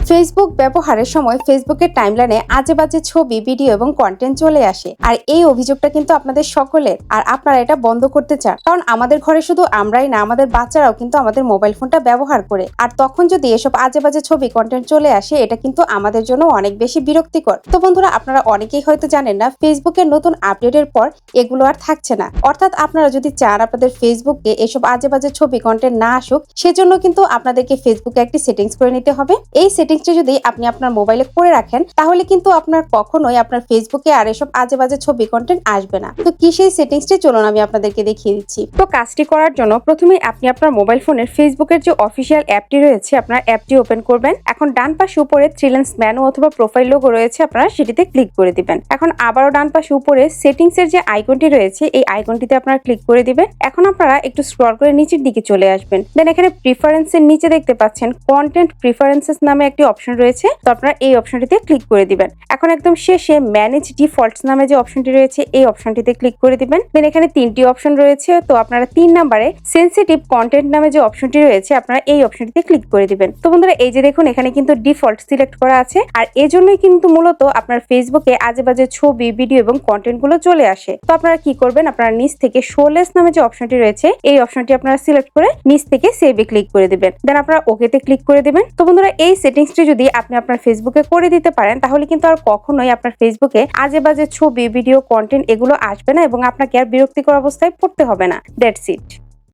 Facebook ব্যবহারের সময় ফেসবুকের টাইমলাইনে আজে বাজে ছবি, ভিডিও এবং কন্টেন্ট চলে আসে। আর এই অভিযোগটা কিন্তু আপনাদের সকলের, আর আপনারা এটা বন্ধ করতে চান। কারণ আমাদের ঘরে শুধু আমরাই না, আমাদের বাচ্চারাও কিন্তু আমাদের মোবাইল ফোনটা ব্যবহার করে। আর তখন যদি এসব আজে বাজে ছবি, কন্টেন্ট চলে আসে, এটা কিন্তু আমাদের জন্য অনেক বেশি বিরক্তিকর। তো বন্ধুরা, আপনারা অনেকেই হয়তো জানেন না, ফেসবুকের নতুন আপডেটের পর এগুলো আর থাকছে না। অর্থাৎ আপনারা যদি চান আপনাদের ফেসবুকে এসব আজে বাজে ছবি, কন্টেন্ট না আসুক, সেজন্য কিন্তু আপনাদেরকে ফেসবুকে একটি সেটিংস করে নিতে হবে। এই সেটিংসটি যদি আপনি আপনার মোবাইলে করে রাখেন, তাহলে কিন্তু আপনার কখনোই আপনার ফেসবুকে আর এসব আজে বাজে ছবি, কন্টেন্ট আসবে না। তো কি সেই সেটিংসটি, চলুন আমি আপনাদেরকে দেখিয়ে দিচ্ছি। তো কাজটি করার জন্য প্রথমেই আপনি আপনার মোবাইল ফোনের ফেসবুকের যে অফিসিয়াল অ্যাপটি রয়েছে, আপনার অ্যাপটি ওপেন করবেন। এখন ডান পাশে উপরে থ্রি লাইনস মেনু অথবা প্রোফাইল লোগো রয়েছে, আপনারা সেটিতে ক্লিক করে দিবেন। এখন আবারও ডান পাশে উপরে সেটিংস এর যে আইকনটি রয়েছে, এই আইকনটিতে আপনারা ক্লিক করে দিবেন। এখন আপনারা একটু স্ক্রল করে নিচের দিকে চলে আসবেন। দেন এখানে প্রিফারেন্সের নিচে দেখতে পাচ্ছেন কন্টেন্ট প্রিফারেন্সেস নামে একটি অপশন রয়েছে, তো আপনারা এই অপশনটিতে ক্লিক করে দিবেন। এখন একদম শেষে ম্যানেজ ডিফল্টস নামে যে অপশনটি রয়েছে, এই অপশনটিতে ক্লিক করে দিবেন। দেন এখানে তিনটি অপশন রয়েছে, তো আপনারা 3 নম্বরে সেনসিটিভ কন্টেন্ট নামে যে অপশনটি রয়েছে, আপনারা এই অপশনটিতে ক্লিক করে দিবেন। তো বন্ধুরা, এই যে দেখুন, এখানে কিন্তু ডিফল্ট সিলেক্ট করা আছে, আর এজন্যই কিন্তু মূলত আপনার ফেসবুকে আজে বাজে ছবি, ভিডিও এবং কন্টেন্ট গুলো চলে আসে। তো আপনারা কি করবেন, আপনারা নিচ থেকে শোলেস নামে যে অপশনটি রয়েছে, এই অপশনটি আপনারা সিলেক্ট করে নিচ থেকে সেভে ক্লিক করে দিবেন। দেন আপনারা ওকেতে ক্লিক করে দিবেন। তো বন্ধুরা, এই সেটিংসটি যদি আপনি আপনার ফেসবুকে করে দিতে পারেন, তাহলে কিন্তু আর কখনোই আপনার ফেসবুকে আজে বাজে ছবি, ভিডিও, কন্টেন্ট এগুলো আসবে না এবং আপনাকে আর বিরক্তিকর অবস্থায় পড়তে হবে না। That's it.